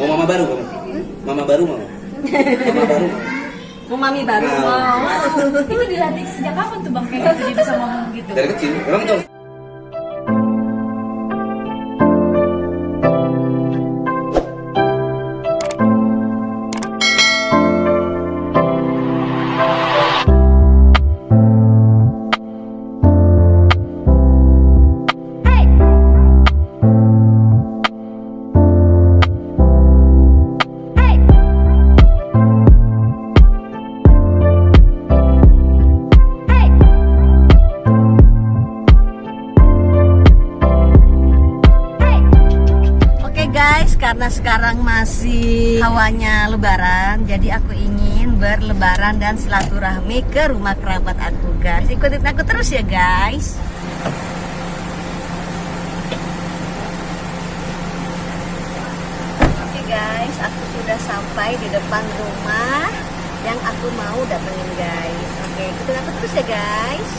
Mau mama baru kamu? Mama baru mau? Mama baru mau? Mau mami baru Nah. mau. Itu dilatih sejak kapan tuh bang kayak gitu dia bisa ngomong gitu? Dari kecil, memang itu. Karena sekarang masih hawanya lebaran, jadi aku ingin berlebaran dan silaturahmi ke rumah kerabat aku, guys. Ikutin aku terus ya, guys. Oke, guys, aku sudah sampai di depan rumah yang aku mau datengin, guys. Oke, ikutin aku terus ya, guys.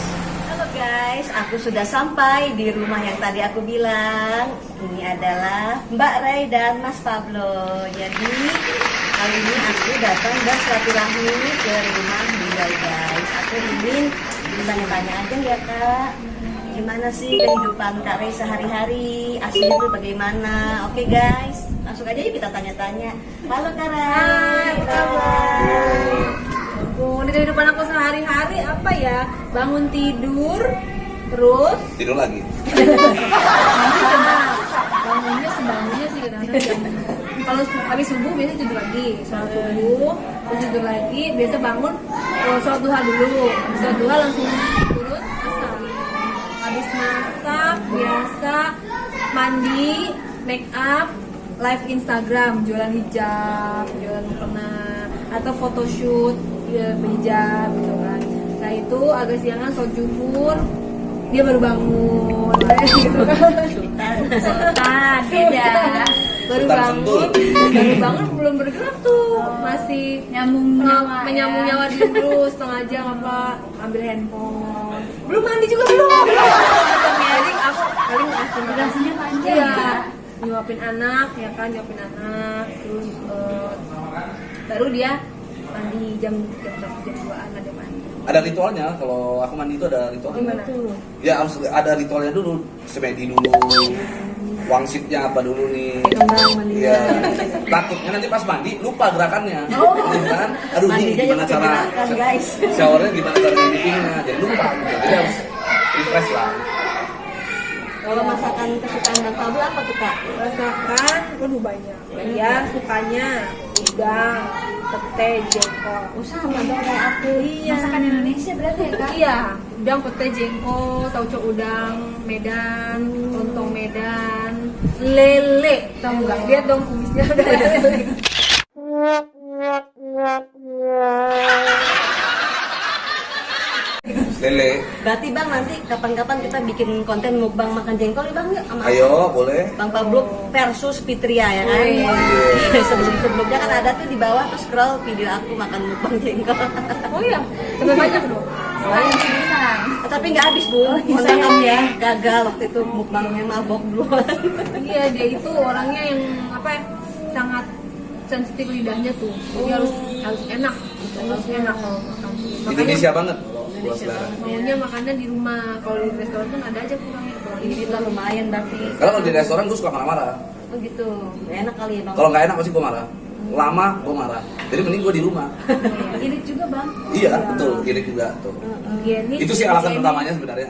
Halo guys, aku sudah sampai di rumah yang tadi aku bilang. Ini adalah Mbak Ray dan Mas Pablo. Jadi kali ini aku datang bersilaturahmi ke rumah beliau, guys. Aku ingin tanya-tanya aja ya kak, gimana sih kehidupan Kak Ray sehari-hari, aslinya itu bagaimana? Oke guys, langsung aja yuk kita tanya-tanya. Halo Kak Ray, Hai, apa kabar? Di kehidupan aku sehari-hari apa ya? Bangun tidur, terus Tidur lagi. bangunnya sebangunnya sih kadang-kadang kalau habis subuh biasanya tidur lagi, sholat subuh, terus tidur lagi, biasa bangun sholat duha dulu, habis sholat duha langsung turun masak, habis masak biasa mandi, make up, live Instagram, jualan hijab, jualan mukena atau photoshoot hijab gitu kan. Nah itu agak siangan sholat zuhur, dia baru bangun gitu kan. Sultan, beda. Baru Sultan bangun, Sentul. baru bangun belum bergerak tuh, masih Nyambung nyawa, menyambung ya. nyawa dulu setengah jam apa, ambil handphone, belum mandi juga belum. Jadi aku paling asli Durasinya panjang iya, ya. nyuapin anak ya kan, nyuapin anak, terus baru dia mandi jam 2-an ada mandi. Ada ritualnya, kalau aku mandi itu ada ritualnya. Gimana tuh? Ya harus ada ritualnya dulu, semedi dulu, wangsitnya apa dulu nih. Kembang mandi. Iya. Takutnya nanti pas mandi lupa gerakannya. Ya kan? Aduh ini Mandinya gimana pakai cara gerakan, guys. showernya gimana cara ngedipingnya, jadi lupa. Jadi harus refresh lah. Kalau masakan kesukaan Bang Pablo apa tuh kak? Masakan, waduh banyak. Ya sukanya udang, pete, jengkol. Oh sama dong kayak aku. Iya. Masakan Indonesia berarti ya kak? Iya, udang, pete, jengkol, tauco udang, Medan, lontong Medan, lele, tahu nggak? Lihat dong kumisnya udah ada lele. Lele. Berarti bang nanti kapan-kapan kita bikin konten mukbang makan jengkol ya bang yuk sama Ayo, boleh. Bang Pablo versus Fitria ya kan? Iya. Sebelum-sebelumnya kan ada tuh di bawah tuh scroll video aku makan mukbang jengkol. Oh iya, sampai banyak dong. Bisa. Tapi nggak habis bu. sayang ya. Gagal waktu itu mukbangnya mabok duluan. Iya, dia itu orangnya yang apa ya, sangat sensitif lidahnya tuh. Jadi harus enak, harus enak kalau makan. Indonesia banget kalau buat selera. Maunya makannya di rumah, kalau di restoran kan ada aja kurangnya. Ini tuh lumayan berarti. Karena kalau di restoran gue suka marah-marah. Oh gitu. Nggak enak kali ya bang. Kalau nggak enak pasti gue marah. Lama gue marah. Jadi mending gue di rumah. Irit juga bang. Iya, betul. Irit juga tuh. Higienis, Itu sih alasan higienis. utamanya sebenarnya.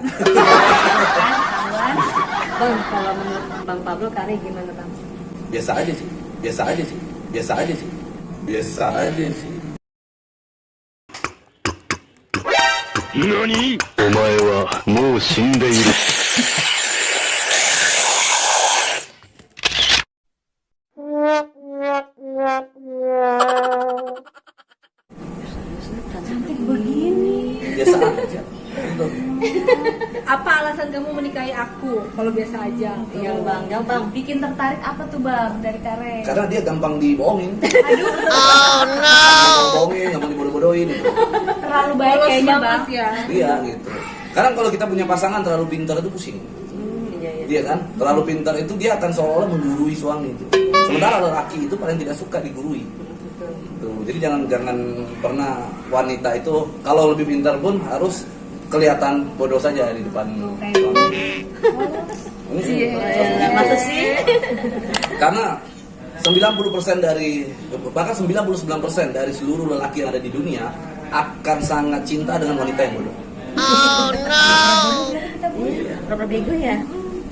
Bang, kalau menurut Bang Pablo Kare gimana bang? Biasa aja sih. Biasa aja sih. Biasa aja sih. Biasa aja sih. 何お前はもう死んでいる。Cantik begini. Biasa aja. Betul. Apa alasan kamu menikahi aku? Kalau biasa aja. Iya bang, gampang. Bikin tertarik apa tuh bang dari Kare? Karena dia gampang dibohongin. Oh no. Bohongin, gampang dibodoh-bodohin. Terlalu baik Polos kayaknya banget bang. ya. Iya gitu. Karena kalau kita punya pasangan terlalu pintar itu pusing. Iya iya. Dia kan terlalu pintar itu dia akan seolah-olah menggurui suami itu. Sementara lelaki itu paling tidak suka digurui. Tuh, jadi jangan pernah wanita itu kalau lebih pintar pun harus kelihatan bodoh saja di depan suami. Ini sih, Masa sih? karena 90% dari bahkan 99% dari seluruh lelaki yang ada di dunia akan sangat cinta dengan wanita yang bodoh. Berapa bego ya?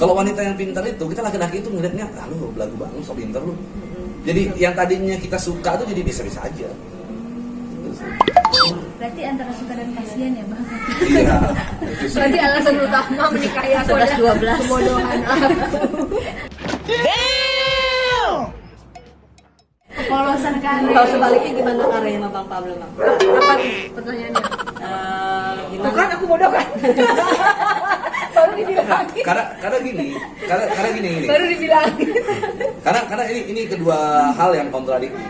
Kalau wanita yang pintar itu, kita laki-laki itu ngeliatnya, ah lu belagu banget, sok pintar lu. Jadi yang tadinya kita suka tuh jadi bisa-bisa aja. Berarti antara suka dan kasihan ya bang. Iya. Itu sih. Berarti alasan utama menikahi aku 11-12. kebodohan aku. Kepolosan kan. Kalau sebaliknya gimana caranya sama Bang Pablo, Bang? Apa tuh pertanyaannya? Gimana? Tuh kan aku bodoh kan? Baru dibilangin. Karena gini. Baru dibilangin. Karena ini kedua hal yang kontradiktif.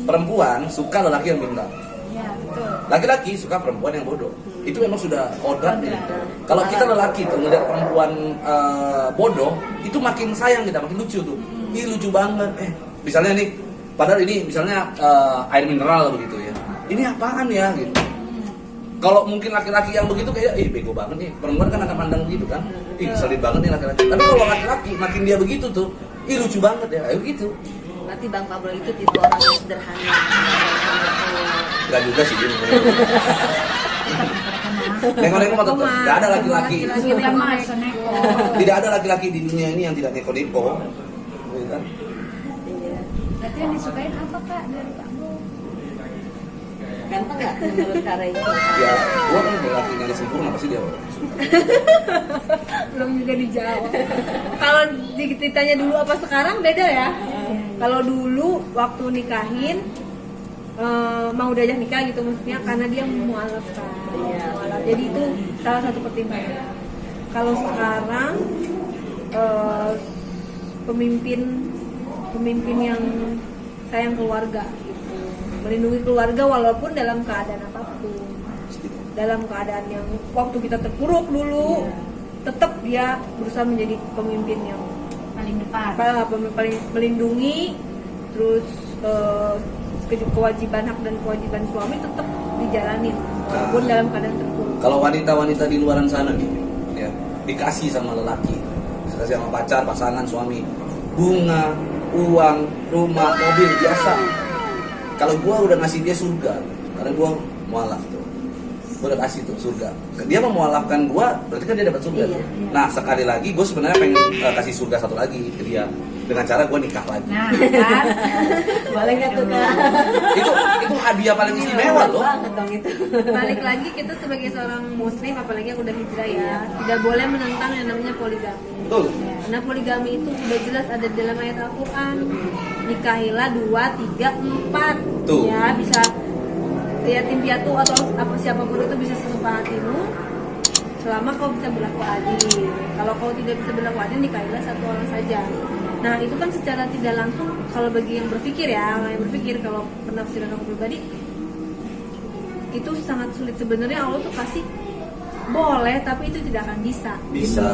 Perempuan suka lelaki yang pintar. Iya betul. Laki-laki suka perempuan yang bodoh. Itu memang sudah kodratnya. Kalau kita lelaki tuh ngeliat perempuan bodoh, itu makin sayang kita, makin lucu tuh. Ih lucu banget. Misalnya nih, padahal ini misalnya air mineral begitu ya. Ini apaan ya gitu. Kalau mungkin laki-laki yang begitu kayak, bego banget nih. Perempuan kan akan pandang begitu kan. Keselin banget nih laki-laki. Tapi kalau laki-laki makin dia begitu tuh, lucu banget ya. Ayo gitu. Berarti Bang Pablo itu tipe orang yang sederhana. Enggak juga sih dia. Nengok-nengok mah tetap. Tidak ada laki-laki. Kita mah neko. Tidak ada laki-laki di dunia ini yang tidak neko-neko. Gitu kan? Berarti yang disukain apa kak dari kamu? Gampang nggak menurut Kak Ray? Ya, gua kan laki yang sempurna pasti dia. Belum juga dijawab. Kalau ditanya dulu apa sekarang beda ya. Kalau dulu waktu nikahin mau diajak nikah gitu maksudnya karena dia mualaf kan. Mualaf. Jadi itu salah satu pertimbangan. Kalau sekarang pemimpin yang sayang keluarga gitu. Melindungi keluarga walaupun dalam keadaan apapun. Dalam keadaan yang waktu kita terpuruk dulu, tetap dia berusaha menjadi pemimpin yang paling depan, paling melindungi, terus kewajiban hak dan kewajiban suami tetap dijalanin walaupun dalam keadaan terpuruk. Kalau wanita-wanita di luaran sana nih, ya, dikasih sama lelaki, dikasih sama pacar, pasangan, suami, bunga, uang, rumah, mobil biasa. Kalau gua udah ngasih dia surga, karena gua mualaf tuh. Gue udah kasih tuh surga. Dia mau mualafkan gue, berarti kan dia dapat surga tuh. Nah sekali lagi gue sebenarnya pengen kasih surga satu lagi ke dia dengan cara gue nikah lagi. nah kan Boleh nggak tuh kak? Itu hadiah paling istimewa loh. Banget dong itu. Balik lagi kita sebagai seorang muslim apalagi yang udah hijrah ya, tidak boleh menentang yang namanya poligami. Betul. Karena poligami itu udah jelas ada di dalam ayat Al-Quran. Nikahilah 2, 3, 4. Tuh. Ya bisa yatim piatu atau apa siapapun itu bisa sesuka hatimu selama kau bisa berlaku adil. Kalau kau tidak bisa berlaku adil, nikahilah satu orang saja. Nah itu kan secara tidak langsung kalau bagi yang berpikir ya, orang yang berpikir kalau penafsiran aku pribadi itu sangat sulit. Sebenarnya Allah tuh kasih boleh tapi itu tidak akan bisa. Bisa.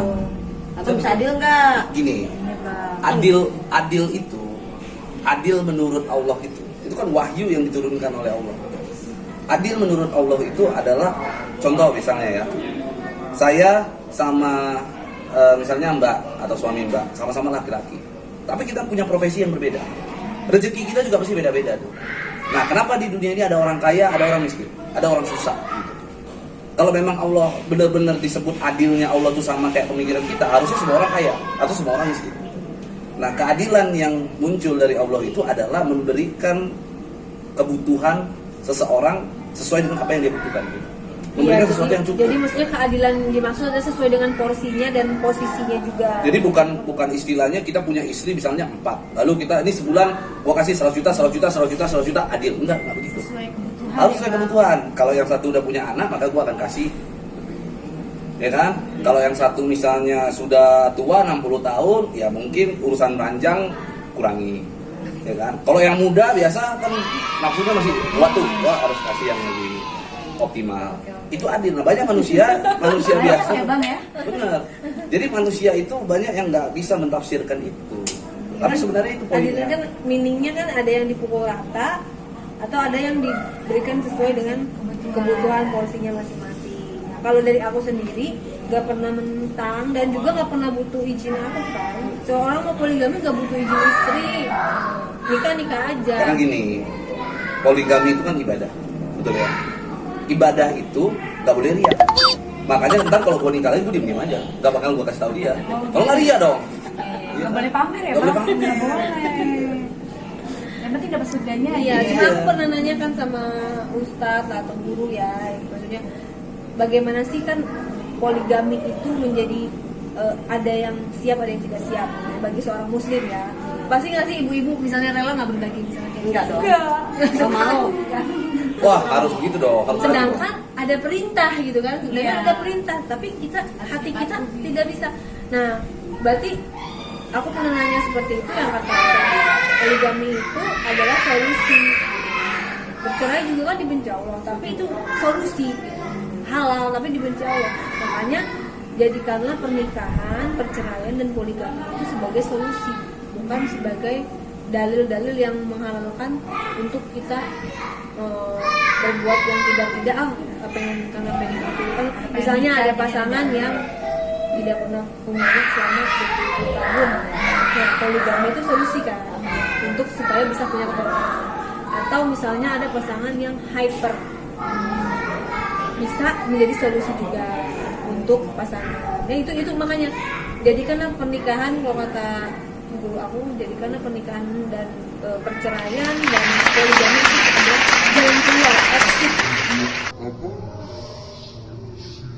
Atau bisa adil nggak? Gini, Ya, Bang. adil itu, adil menurut Allah itu kan wahyu yang diturunkan oleh Allah. Adil menurut Allah itu adalah contoh misalnya ya, saya sama misalnya mbak atau suami mbak sama-sama laki-laki, tapi kita punya profesi yang berbeda, rezeki kita juga pasti beda-beda tuh. Nah kenapa di dunia ini ada orang kaya, ada orang miskin, ada orang susah gitu. Kalau memang Allah benar-benar disebut adilnya Allah tuh sama kayak pemikiran kita, harusnya semua orang kaya atau semua orang miskin. Nah keadilan yang muncul dari Allah itu adalah memberikan kebutuhan seseorang sesuai dengan apa yang dia butuhkan. Memberikan sesuatu yang cukup. Jadi maksudnya keadilan dimaksud adalah sesuai dengan porsinya dan posisinya juga. Jadi bukan istilahnya kita punya istri misalnya 4, lalu kita ini sebulan gua kasih 100 juta adil. Enggak begitu. sesuai kebutuhan. Harus sesuai kebutuhan. Kalau yang satu udah punya anak maka gua akan kasih, ya kan? Kalau yang satu misalnya sudah tua 60 tahun, ya mungkin urusan ranjang kurangi. Ya kan? Kalau yang muda biasa kan maksudnya masih gua harus kasih yang lebih optimal. Itu adil. Nah, banyak manusia biasa. Ya bang ya. Benar. Jadi manusia itu banyak yang nggak bisa mentafsirkan itu. Tapi sebenarnya itu adil poinnya. kan meaningnya kan ada yang dipukul rata atau ada yang diberikan sesuai dengan kebutuhan porsinya masing-masing. Nah, kalau dari aku sendiri gak pernah menentang dan juga gak pernah butuh izin aku kan. Seorang mau poligami gak butuh izin istri, nikah aja. Karena gini, poligami itu kan ibadah, betul ya? Ibadah itu gak boleh ria. Makanya ntar kalau gue nikah lagi gue diem aja, gak bakal gue kasih tahu dia. Kalau nggak ria dong. Nggak boleh pamer ya, Nggak boleh Bang? pamer. Nggak boleh. Yang penting dapat surganya Iya, aja. cuma aku pernah nanya kan sama ustadz atau guru ya, maksudnya bagaimana sih kan poligami itu menjadi ada yang siap ada yang tidak siap bagi seorang muslim ya. Pasti nggak sih ibu-ibu misalnya rela nggak berbagi misalnya kayak Enggak dong. Nggak mau. Wah harus begitu dong. Harus Sedangkan ada perintah gitu kan, sebenarnya Iya. ada perintah, tapi hati kita tidak bisa. Nah, berarti aku pernah nanya seperti itu yang kata poligami itu adalah solusi. Bercerai juga kan dibenci Allah, tapi itu solusi gitu. Halal tapi dibenci Allah. Makanya jadikanlah pernikahan, perceraian dan poligami itu sebagai solusi, bukan sebagai dalil-dalil yang menghalalkan untuk kita berbuat yang tidak apa yang karena pengen itu kan misalnya ada pasangan yang tidak pernah punya anak selama 20 tahun. Nah, poligami itu solusi kan untuk supaya bisa punya keturunan. Atau misalnya ada pasangan yang hyper, bisa menjadi solusi juga untuk pasangan. Nah itu makanya jadikanlah pernikahan, kalau kata guru aku, jadikanlah pernikahan dan perceraian dan poligami itu adalah jalan keluar, exit.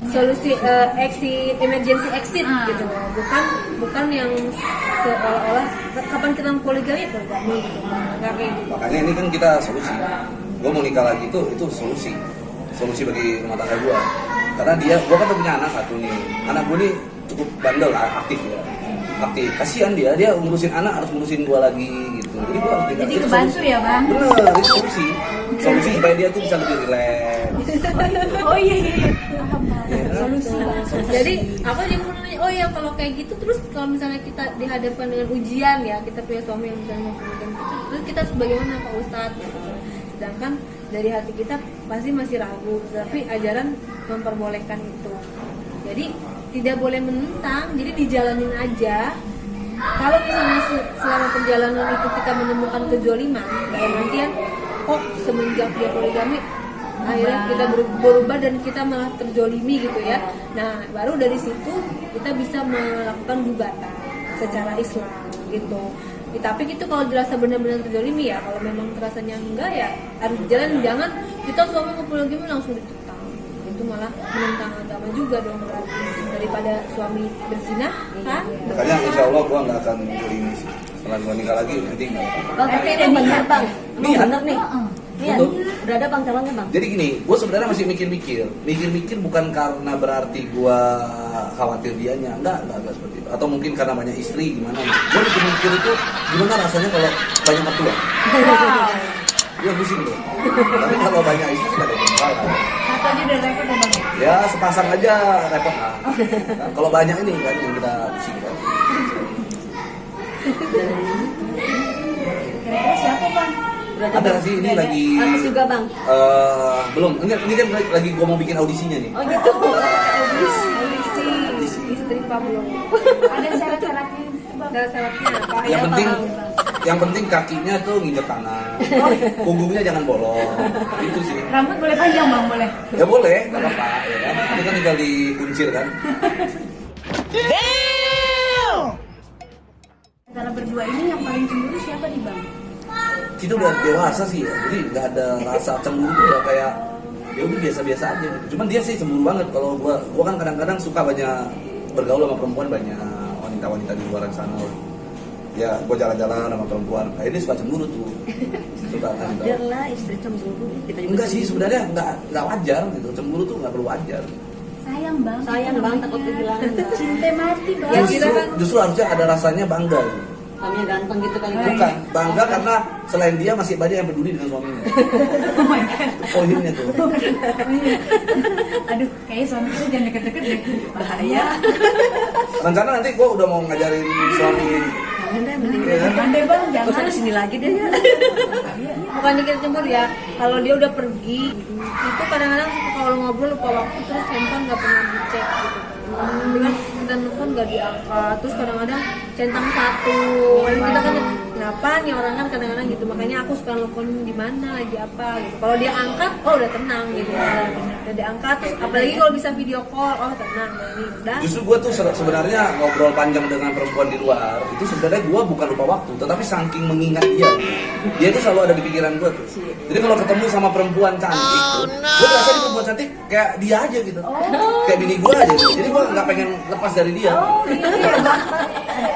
Solusi exit, emergency exit gitu, bukan yang seolah-olah kapan kita poligami gitu, nggak kayak gitu. Makanya ini kan kita solusi. Gue mau nikah lagi itu solusi bagi rumah tangga gue. Karena gue kan punya anak satu nih. Anak gue nih cukup bandel, aktif ya. Aktif. Kasihan dia ngurusin anak harus ngurusin gue lagi gitu. Jadi gue harus nikah. Jadi Itu kebantu solusi. ya, Bang? Bener, itu solusi. Solusi supaya dia tuh bisa lebih relax. Oh iya. Ya, Solusi. Jadi aku juga mau nanya, oh ya kalau kayak gitu terus kalau misalnya kita dihadapkan dengan ujian ya, kita punya suami yang misalnya mau poligami gitu, terus kita sebagaimana Pak Ustadz gitu. Sedangkan dari hati kita pasti masih ragu, tapi ajaran memperbolehkan itu. Jadi tidak boleh menentang, jadi dijalanin aja. Kalau misalnya selama perjalanan itu kita menemukan kejoliman, dalam artian kok semenjak dia poligami akhirnya kita berubah dan kita malah terjolimi gitu ya. Nah baru dari situ kita bisa melakukan gugatan secara Islam gitu. Tapi itu kalau dirasa benar-benar terjolimi ya, kalau memang terasanya enggak ya harus jalan. Jangan kita suami mau poligami langsung ditentang, itu malah menentang agama juga dong, berarti daripada suami berzina kan. Makanya insya Allah gue nggak akan ini sih. Setelah gue nikah lagi nanti nggak. Bang, tapi itu benar bang. Emang Iya. bener nih. Iya, Betul. udah ada bang calonnya bang. Jadi gini, gue sebenarnya masih mikir-mikir bukan karena berarti gue khawatir dianya, enggak seperti itu. Atau mungkin karena banyak istri gimana? Gue mikir itu gimana rasanya kalau banyak mertua. Wow. Gue pusing loh. Tapi kalau banyak istri sih nggak ada masalah. Satu aja udah repot ya, Bang? Ya sepasang aja repot lah. Nah, kalau banyak ini kan yang kita pusing kan. Kira-kira siapa, Bang? Udah Ada bang. sih ini lagi. Bagus juga bang. Belum. Ini kan lagi gue mau bikin audisinya nih. Oh gitu. Audisi istri Pablo. Ada syarat-syaratnya, Bang? Syarat-syaratnya apa? Yang Ya, penting Bang. yang penting kakinya tuh nginjek tanah, punggungnya jangan bolong, itu sih. Rambut boleh panjang, Bang? Boleh? Ya boleh, nggak apa-apa, ya kan? Itu kan tinggal dikuncir kan. Antara berdua ini yang paling cemburu siapa nih, Bang? Kita udah dewasa sih ya, jadi nggak ada rasa cemburu tuh udah kayak ya udah biasa-biasa aja gitu. Cuman dia sih cemburu banget kalau gua kan kadang-kadang suka banyak bergaul sama perempuan, banyak wanita-wanita di luar sana. Ya, gua jalan-jalan sama perempuan, dia suka cemburu tuh. Suka kan. Wajar lah istri cemburu. Kita juga Enggak sih, cemburu. sebenarnya nggak wajar gitu. Cemburu tuh nggak perlu wajar. Sayang, Bang. Sayang bang, takut kehilangan bang. Cinta mati, Bang. Ya, kita kan- Justru harusnya ada rasanya bangga gitu. Suaminya ganteng gitu kali. Bukan, bangga karena selain dia masih banyak yang peduli dengan suaminya. Oh my God. Itu poinnya tuh. Aduh, kayaknya suami kita jangan deket-deket deh. Bahaya. Rencana nanti gue udah mau ngajarin suami jauhin deh, mending Iya kan? Pandai bang, gak usah jangan. kesini lagi deh ya. Bukannya kita cemburu ya, kalau dia udah pergi itu kadang-kadang suka kalau ngobrol lupa waktu terus handphone nggak pernah dicek gitu. Dengan kita nelfon nggak diangkat, terus kadang-kadang centang satu. Lalu kita kan kenapa nih orang kan kadang-kadang gitu, makanya aku suka nelfon di mana lagi apa gitu. Kalau dia angkat, oh udah tenang gitu. Udah diangkat, terus apalagi kalau bisa video call, oh tenang, nah ini udah. Justru gue tuh sebenarnya ngobrol panjang dengan perempuan di luar itu sebenarnya gue bukan lupa waktu, tetapi saking mengingat dia tuh selalu ada di pikiran gue tuh. Jadi kalau ketemu sama perempuan cantik tuh, gue merasa di perempuan cantik kayak dia aja gitu, kayak bini gue aja gitu. Jadi gue nggak pengen lepas dari dia. Oh iya bang,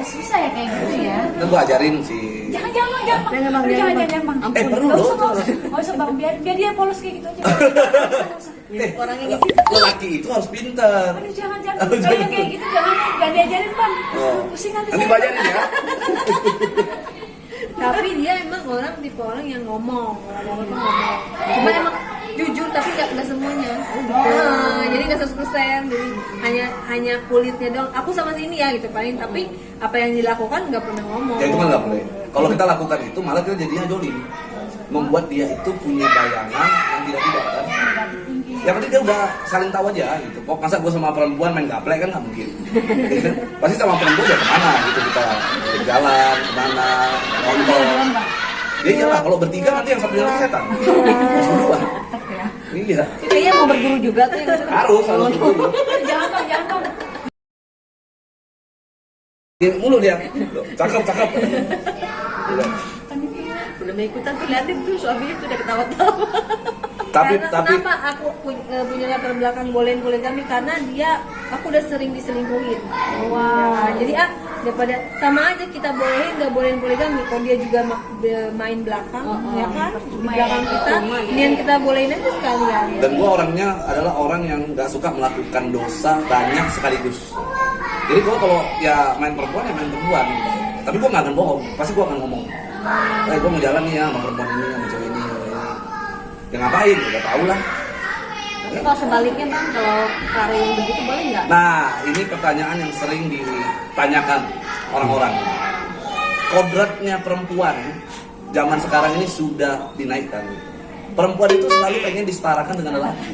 susah ya kayak gitu ya. Dan gue ajarin sih. Jangan Jangan, Bang, jangan, Bang. bang. Perlu Nggak loh. usah, nggak usah bang, biar dia polos kayak gitu aja. Orangnya gitu. Lelaki itu harus pintar. Aduh jangan, kalau yang kayak gitu jangan, nggak diajarin bang. Oh. Pusing nanti. Nanti gue ajarin ya. Tapi dia emang orang tipe orang yang ngomong. Cuma emang jujur tapi nggak semuanya. Nah, jadi nggak 100%. Jadi hanya kulitnya dong. Aku sama sini ya gitu paling. Tapi apa yang dilakukan nggak pernah ngomong. Ya itu kan nggak boleh. Kalau kita lakukan itu malah kita jadinya jolim, membuat dia itu punya bayangan yang tidak kan. Yang penting dia udah saling tahu aja gitu. Kok masa gue sama perempuan main gaplek kan nggak mungkin. Pasti sama perempuan ya kemana gitu kita jalan kemana nonton. Ya iyalah kalau bertiga nanti yang satunya lagi setan. Berdua. Iya. Kayaknya mau berguru juga tuh yang Harus berdua. Jangan bang. Dia mulu dia. Cakep. belum ikutan tuh liatin tuh suaminya tuh udah ketawa-tawa. Kenapa aku punya latar belakang bolehin kami karena aku udah sering diselingkuhin. Wow. Jadi daripada sama aja kita bolehin nggak bolehin poligami, kalau dia juga main belakang, ya kan? Di belakang kita, kemudian kita bolehin aja sekalian. Dan gue orangnya adalah orang yang nggak suka melakukan dosa banyak sekaligus. Jadi gue kalau ya main perempuan ya main perempuan. Tapi gue nggak akan bohong, pasti gue akan ngomong. Gue mau jalan nih ya sama perempuan ini, sama cewek ini. Ya ngapain? Udah tau lah. Tapi kalau sebaliknya bang, kalau cara yang begitu boleh nggak? Nah, ini pertanyaan yang sering ditanyakan orang-orang. Kodratnya perempuan zaman sekarang ini sudah dinaikkan. Perempuan itu selalu pengen disetarakan dengan lelaki.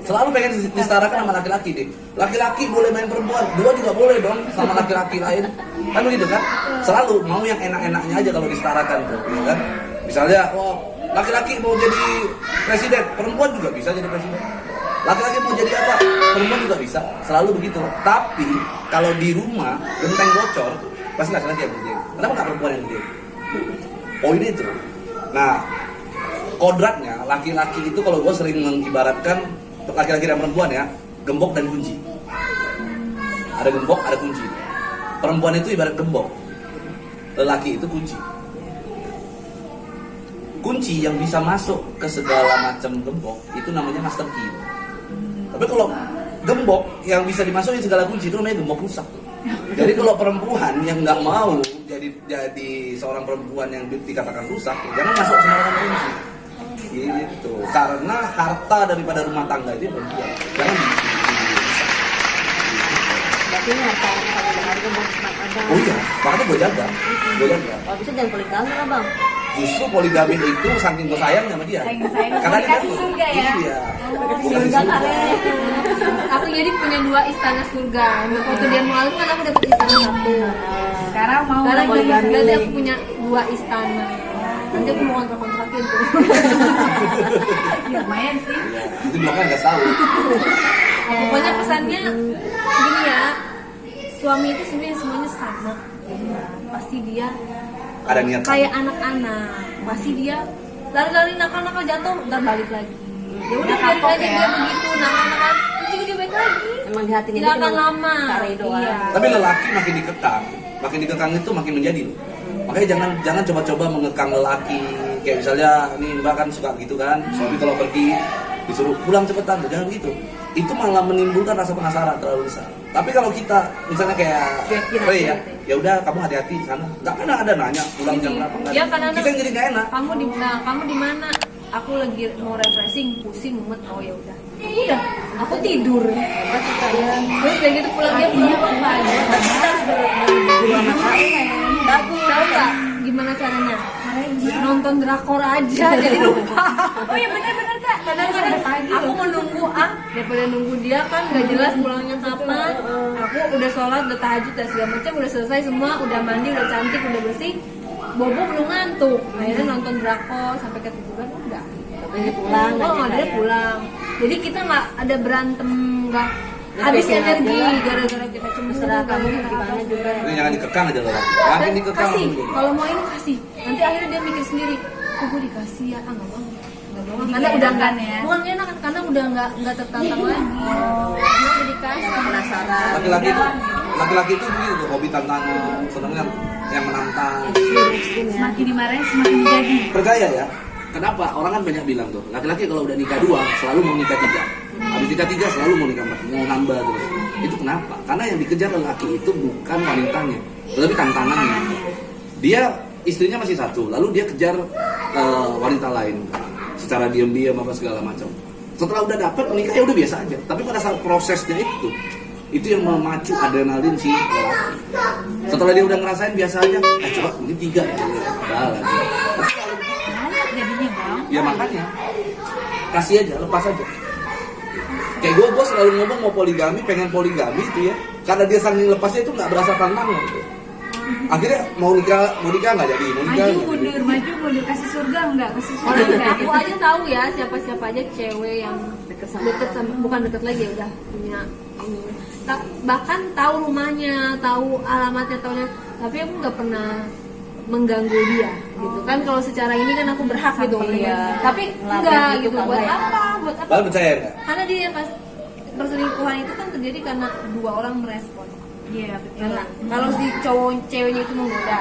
Selalu pengen disetarakan sama laki-laki deh. Laki-laki boleh main perempuan, dua juga boleh dong sama laki-laki lain. Kan begitu kan? Selalu mau yang enak-enaknya aja kalau disetarakan tuh, ya kan? Misalnya, laki-laki mau jadi presiden, perempuan juga bisa jadi presiden. Laki-laki mau jadi apa, perempuan juga bisa. Selalu begitu. Tapi kalau di rumah genteng bocor, pasti laki-laki yang kerjain. Kenapa nggak perempuan yang kerjain? Oh ini tuh. Nah, kodratnya laki-laki itu kalau gue sering mengibaratkan laki-laki dan perempuan ya, gembok dan kunci. Ada gembok, ada kunci. Perempuan itu ibarat gembok, lelaki itu kunci. Kunci yang bisa masuk ke segala macam gembok itu namanya master key. Tapi kalau gembok yang bisa dimasukin segala kunci itu namanya gembok rusak. Jadi kalau perempuan yang nggak mau jadi seorang perempuan yang dikatakan rusak, jangan masuk sembarangan kunci. Gitu. Karena harta daripada rumah tangga itu perempuan. Jangan Berarti ini harta yang paling berharga buat ada. Oh iya, makanya gue jaga. Kalau bisa jangan poligami lah bang. Justru poligami itu saking gue sayang sama dia. Sayang. Karena dia Dikasih surga ya? Iya. Surga Dikasih kali. Aku jadi punya 2 istana surga. Waktu dia mau lalu kan aku dapat istana 1. Sekarang mau Sekarang poligami. berarti aku punya 2 istana. Nanti aku mau kontrak-kontrakin tuh. ya lumayan sih. Iya, itu bloknya nggak tahu. Pokoknya pesannya gini ya, suami itu sebenarnya semuanya sama. Pasti dia Ada niat. kayak anak-anak. Pasti dia lari-lari nakal-nakal jatuh, ntar balik lagi. Ya udah biarin aja dia begitu nakal-nakal, nanti juga dia balik lagi. Emang di hatinya Nggak dia akan cuma lama. cari doang. Iya. Tapi lelaki makin dikekang itu makin menjadi loh. Makanya jangan coba-coba mengekang lelaki. Kayak misalnya nih Mbak kan suka gitu kan, suami kalau pergi disuruh pulang cepetan, jangan gitu. Itu malah menimbulkan rasa penasaran terlalu besar. Tapi kalau kita misalnya kayak Rey ya, ya udah kamu hati-hati di sana. Nggak pernah ada nanya pulang jam berapa. nggak Ya ada. karena Kita yang jadi nggak enak. kamu di mana? Aku lagi mau refreshing, pusing, mumet. Oh ya udah. Udah, aku tidur. Terus kayak gitu pulang dia pulang pagi. Kita harus berdua mata. Bagus. Tahu nggak gimana caranya? Nonton drakor aja jadi lupa. Oh iya benar-benar Kak. Kadang-kadang aku menunggu daripada nunggu dia kan nggak jelas pulangnya kapan. Aku udah sholat, udah tahajud, udah segala macam, udah selesai semua, udah mandi, udah cantik, udah bersih. Bobo belum ngantuk. Akhirnya nonton drakor sampai ketiduran udah. Dia pulang. Dia pulang. Jadi kita nggak ada berantem, nggak habis energi gara-gara kita cemburu. Terserah kamu gimana juga. Ini jangan dikekang aja loh. Makin dikekang. Kasih. Kalau mau ini kasih. Nanti akhirnya dia mikir sendiri. Kok gue dikasih ya? Nggak mau. Nggak mau. Karena udah nggak ya. bukan enak karena udah nggak tertantang lagi. Dia udah dikasih. Penasaran. Laki-laki itu begitu tuh, hobi tantangan, senangnya yang menantang. Semakin dimarahin semakin jadi. Percaya ya? Kenapa? Orang kan banyak bilang tuh, laki-laki kalau udah nikah 2 selalu mau nikah 3. Habis nikah 3 selalu mau nikah 4, mau nambah terus. Itu kenapa? Karena yang dikejar lelaki itu bukan wanitanya, tetapi tantangannya. Dia istrinya masih 1, lalu dia kejar wanita lain secara diam-diam apa segala macam. Setelah udah dapat menikah ya udah biasa aja. Tapi pada saat prosesnya itu yang memacu adrenalin si lelaki. Setelah dia udah ngerasain biasa aja, coba mungkin 3 ya. Udah lagi. Banyak jadinya Bang. Ya makanya kasih aja, lepas aja. Kayak gue selalu ngomong mau poligami, pengen poligami itu ya. Karena dia saling lepasnya itu nggak berasa tantangan gitu. Akhirnya mau nikah nggak jadi, mau nikah Maju nggak jadi. mundur kasih surga enggak? Kasih surga Orang enggak? aku aja tahu ya siapa aja cewek yang deket sama bukan deket lagi ya udah punya ini. Bahkan tahu rumahnya, tahu alamatnya, tahunya, tapi aku nggak pernah mengganggu dia gitu kan. Kalau secara ini kan aku berhak gitu Iya. tapi Ngelapor enggak gitu gitu kan, buat ya. apa Lalu percaya nggak? karena dia pas perselingkuhan itu kan terjadi karena 2 orang merespon. Iya betul. Karena kalau si ceweknya itu menggoda,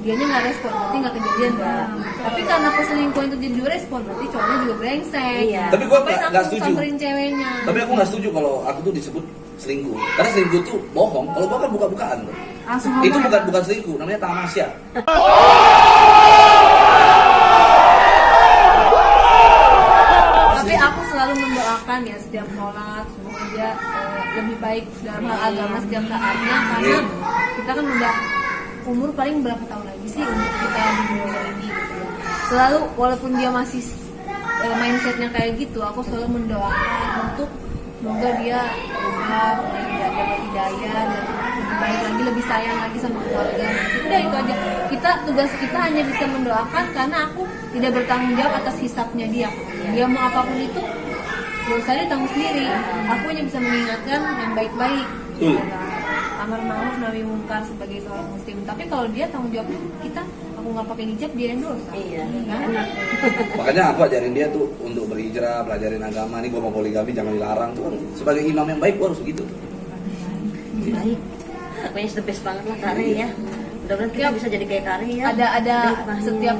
dianya nggak respon, berarti nggak kejadian kan. Tapi karena perselingkuhan itu jadi 2 respon, berarti cowoknya juga brengsek. Iya. Tapi gua Ngapain nggak aku setuju. samperin ceweknya. Tapi aku nggak setuju kalau aku tuh disebut selingkuh. Karena selingkuh tuh bohong. Kalau gua kan buka-bukaan tuh. Langsung Itu ngomong ya, bukan selingkuh, namanya tamasya. Tapi aku selalu mendoakan ya setiap sholat semoga dia lebih baik dalam hal agama setiap saatnya karena kita kan udah umur paling berapa tahun lagi sih untuk kita di dunia ini gitu ya. Selalu walaupun dia masih mindsetnya kayak gitu, aku selalu mendoakan untuk semoga dia berubah, dia dapat hidayah dan lebih baik lagi, lebih sayang lagi sama keluarga. Udah itu aja. Tugas kita hanya bisa mendoakan karena aku tidak bertanggung jawab atas hisapnya dia. Dia mau apapun itu, dosa dia tanggung sendiri. Aku hanya bisa mengingatkan yang baik-baik. Amar ma'ruf nahi munkar sebagai seorang muslim. Tapi kalau dia tanggung jawabnya kita, aku nggak pakai hijab dia yang dosa. Iya. Kan? Makanya aku ajarin dia tuh untuk berhijrah, pelajarin agama. Nih gua mau poligami jangan dilarang tuh. Sebagai imam yang baik gua harus begitu. Baik. Pokoknya the best banget lah Kari ya. Mudah-mudahan kita bisa jadi kayak Kari ya. Ada Baik, setiap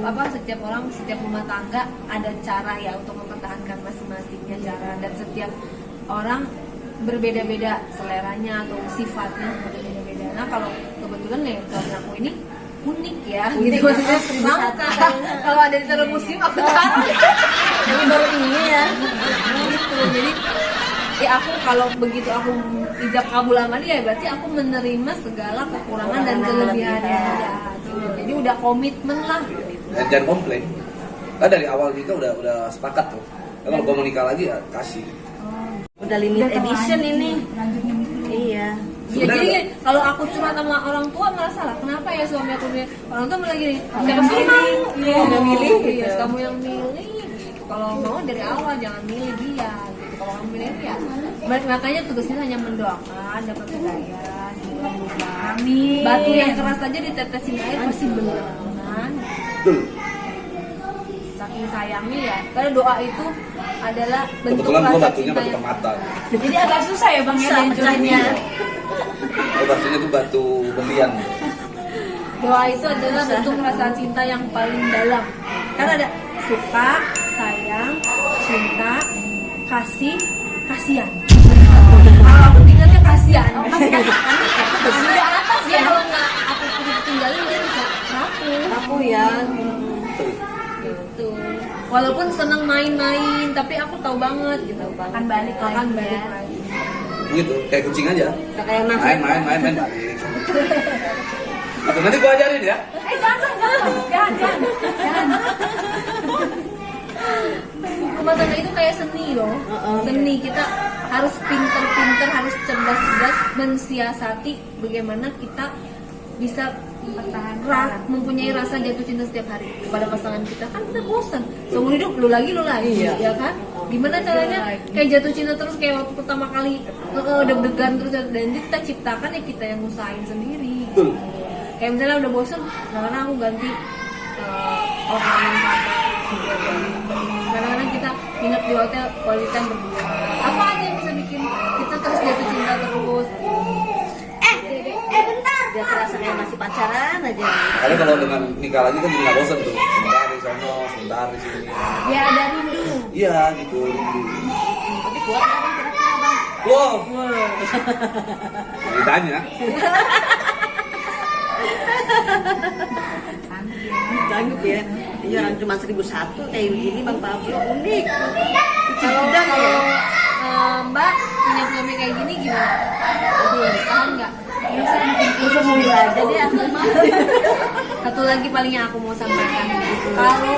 orang, setiap rumah tangga ada cara ya untuk mempertahankan masing-masingnya cara, dan setiap orang berbeda-beda seleranya atau sifatnya berbeda-beda. Nah kalau kebetulan ya suami aku ini unik ya, Unik, gitu maksudnya seribu langka. satu. Kalau ada di dalam museum aku taruh. Tapi baru ini ya. Gitu. Jadi ya aku kalau begitu aku ijab kabul sama dia berarti aku menerima segala kekurangan dan kelebihannya dia. Gitu. Jadi udah komitmen lah. Dan jangan komplain. Kan dari awal nikah udah sepakat tuh. Kalau gua mau nikah lagi ya kasih. Udah limit edition ini. Lanjutnya gitu. Iya. Ya, jadi gini, kalau aku curhat sama orang tua malah salah. Kenapa ya suami aku bilang, orang tua malah gini, Yang milih, yang milih, Iya, gitu. kamu yang milih. Gitu. Kalau mau dari awal jangan milih dia. Gitu. Kalau kamu milih dia, makanya tugasnya hanya mendoakan dapat hidayah, semoga berubah. Amin. Batu yang keras aja ditetesin air pasti bener. Betul. Saking sayangnya ya, karena doa itu adalah bentuk Kebetulan gua rasa batunya cinta batu yang permata. Jadi agak susah ya Bang ya Susah dihancurinnya. pecahnya. Oh, batunya tuh batu berlian. doa itu adalah bentuk rasa cinta yang paling dalam. Karena ada suka, sayang, cinta, kasih, kasihan. Kalau aku tinggalnya kasihan. Karena dia kalau nggak aku tinggalin dia bisa rapuh. Aku ya. Gitu. Walaupun seneng main-main, tapi aku tahu banget gitu. Akan balik Akan lagi balik ya. lagi. Begitu, kayak kucing aja. Kayak nafsu. Main balik. Gitu, nanti gua ajarin ya. Jangan. Rumah tangga itu kayak seni loh. Seni, kita harus pinter-pinter, harus cerdas-cerdas mensiasati bagaimana kita bisa mempunyai rasa jatuh cinta setiap hari kepada pasangan kita. Kan kita bosan seumur hidup lu lagi ya kan. Gimana caranya kayak jatuh cinta terus kayak waktu pertama kali deg-degan terus, dan kita ciptakan ya kita yang usahain sendiri. Betul. Kayak misalnya udah bosen, kadang-kadang aku ganti ornamen kamar. Kadang-kadang kita nginep di hotel quality time berdua. Apa aja yang bisa bikin kita terus jatuh cinta terus? Bentar. Biar terasa kayak masih pacaran aja. Karena kalau dengan nikah lagi kan jadi nggak bosan tuh. Sebentar di sono, sebentar di sini. Biar ada rindu. Iya gitu. Tapi kuat nggak bang kira-kira bang? Wow. Ditanya. Sanggup ya. Ini orang cuma 1.001 kayak begini bang Pablo unik. Kalau Mbak punya suami kayak gini gimana? Aduh, tahan nggak? Bisa mau aja deh aku mah. Satu lagi paling yang aku mau sampaikan, kalau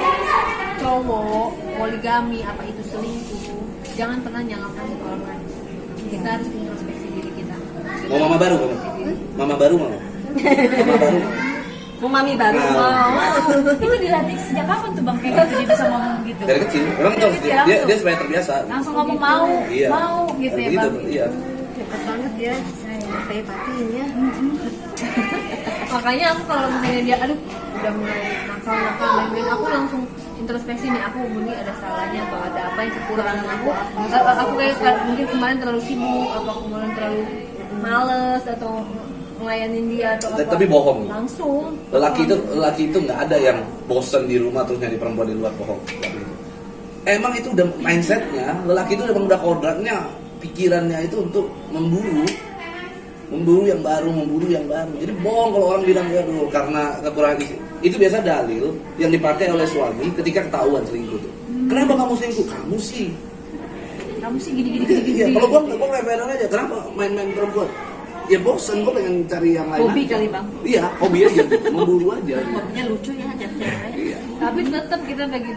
cowok poligami apa itu selingkuh, jangan pernah nyalakan orang lain. Kita harus introspeksi diri kita. Mau mama baru kamu? Mama baru mau? Mama baru mau? Mau mami baru Nah. mau. Itu dilatih sejak kapan tuh bang kayak gitu dia bisa ngomong gitu? Dari kecil. Memang itu harus dia supaya terbiasa. Langsung ngomong mau, Iya. mau gitu ya Begitu, bang. Iya. Hebat banget ya. Kayak patin ya. Makanya aku kalau misalnya dia aduh udah mulai nakal main-main, aku langsung introspeksi nih, aku mungkin ada salahnya atau ada apa yang kekurangan aku kayak mungkin kemarin terlalu sibuk, apa kemarin terlalu males atau ngelayanin dia atau apa. Tapi bohong. Langsung. Lelaki itu nggak ada yang bosan di rumah terus nyari perempuan di luar, bohong. Emang itu udah mindsetnya, lelaki itu udah kodratnya, pikirannya itu untuk memburu yang baru. Jadi bohong kalau orang bilang ya dulu karena kekurangan isi. Itu biasa dalil yang dipakai oleh suami ketika ketahuan selingkuh tuh. Kenapa kamu selingkuh? Kamu sih gini. Iya, kalau gua levelan aja. Kenapa main-main perempuan? Ya bosan, gua pengen cari yang lain. Hobi aja. kali bang. Iya, hobi aja, memburu aja. Hobinya lucu ya cewek. Iya. Tapi tetap kita bagi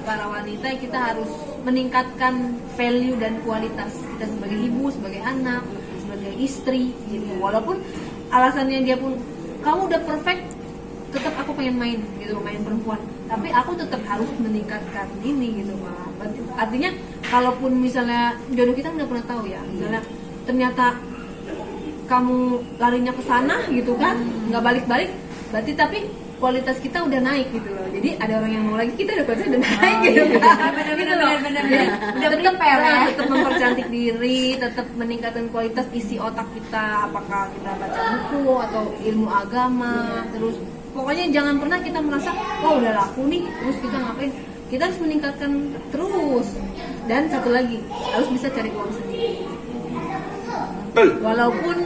para wanita kita harus meningkatkan value dan kualitas kita sebagai ibu, sebagai anak, sebagai istri gitu. Walaupun alasannya dia pun kamu udah perfect, tetap aku pengen main gitu, main perempuan. Tapi aku tetap harus meningkatkan ini gitu, Pak. Artinya kalaupun misalnya jodoh kita nggak pernah tahu ya, misalnya ternyata kamu larinya ke sana gitu kan, nggak balik-balik, berarti tapi kualitas kita udah naik gitu loh. Jadi ada orang yang mau lagi, kita udah kualitas udah naik gitu kan. Bener. Jadi Udah prepare ya. tetap mempercantik diri, tetap meningkatkan kualitas isi otak kita. Apakah kita baca buku atau ilmu agama, terus pokoknya jangan pernah kita merasa oh udah laku nih, terus kita ngapain. Kita harus meningkatkan terus. Dan satu lagi, harus bisa cari uang sendiri. Walaupun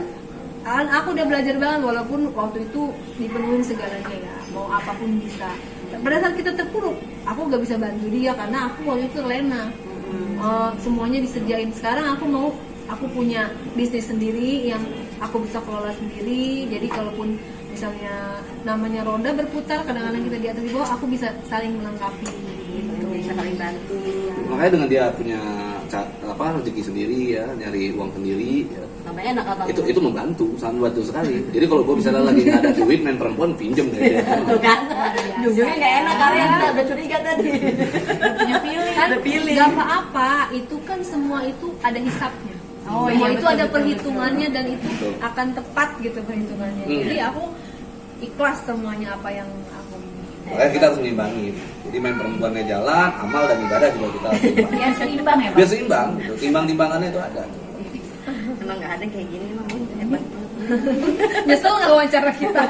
aku udah belajar banget, walaupun waktu itu dipenuhin segalanya ya, mau apapun bisa. Pada saat kita terpuruk, aku gak bisa bantu dia karena aku waktu itu lena. Semuanya disediain. Sekarang aku punya bisnis sendiri yang aku bisa kelola sendiri. Jadi kalaupun misalnya namanya roda berputar, kadang-kadang kita di atas di bawah, aku bisa saling melengkapi gitu. Bisa saling bantu. Makanya dengan dia punya rezeki sendiri ya, nyari uang sendiri ya. Namanya enak abang. Itu membantu, sangat membantu sekali. Jadi kalau gue misalnya lagi nggak ada duit main perempuan, pinjem deh dia. Tuh kan, jujurnya nggak enak karena kita udah curiga tadi. Punya feeling. Kan Ada pilih. gak apa-apa, itu kan semua itu ada hisapnya. Oh, Semua iya, itu betul, ada betul, perhitungannya dan itu Betul. akan tepat gitu perhitungannya. Jadi aku ikhlas semuanya apa yang aku Makanya kita harus mengimbangi. Jadi main perempuannya jalan, amal dan ibadah juga kita harus imbangi. Biar seimbang ya bang. Biar seimbang, gitu. Timbang-timbangannya itu ada. Emang nggak ada kayak gini emang hebat. nyesel nggak wawancara kita.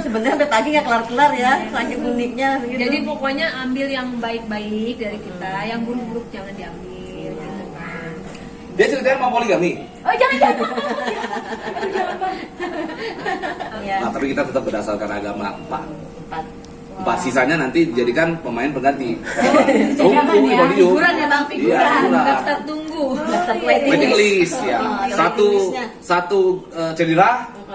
Sebenarnya sampai pagi nggak kelar-kelar ya, saking uniknya. Gitu. Jadi pokoknya ambil yang baik-baik dari kita, yang buruk-buruk jangan diambil gitu kan. Dia ceritanya mau poligami. Oh jangan. ya, Nah, tapi kita tetap berdasarkan agama 4. 4. Sisanya nanti dijadikan pemain pengganti. Jangan ya, Figuran ya bang, figuran. Iya, figuran. Daftar tunggu. Daftar Waiting list ya. Oh, ada Satu waiting listnya. satu cedera,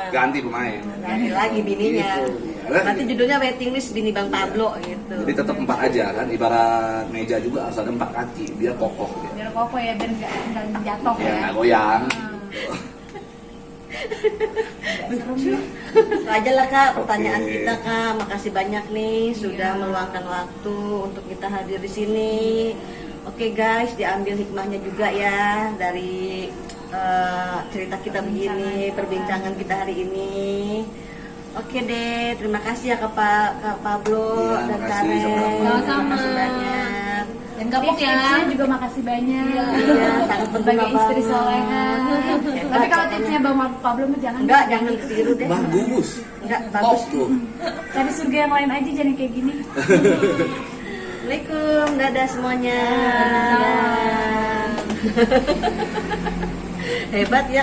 ganti pemain. Ganti lagi bininya. Gitu. Nanti judulnya waiting list bini Bang Pablo gitu. Jadi tetap 4 aja kan, ibarat meja juga harus ada 4 kaki biar kokoh gitu. Biar kokoh ya, biar nggak jatuh Ya ya. nggak goyang. Itu aja lah Kak pertanyaan Oke. kita Kak. Makasih banyak nih sudah meluangkan waktu untuk kita hadir di sini. Oke guys, diambil hikmahnya juga ya dari cerita kita begini, perbincangan kita hari ini. Oke deh, terima kasih ya Kak Pablo Iya, dan makasih, Karen. sama-sama. Sama-sama. Makasih banyak. Dan kapok ya. Tipsnya juga makasih banyak. Iya, sangat Sebagai berguna istri banget. soleha. Hebat Tapi kalau pokoknya. tipsnya Bang Pablo mah jangan. Enggak, jangan ditiru deh. Bagus. Enggak, Top bagus. tuh. Cari surga yang lain aja, jangan kayak gini. Assalamualaikum, dadah semuanya. Hebat ya.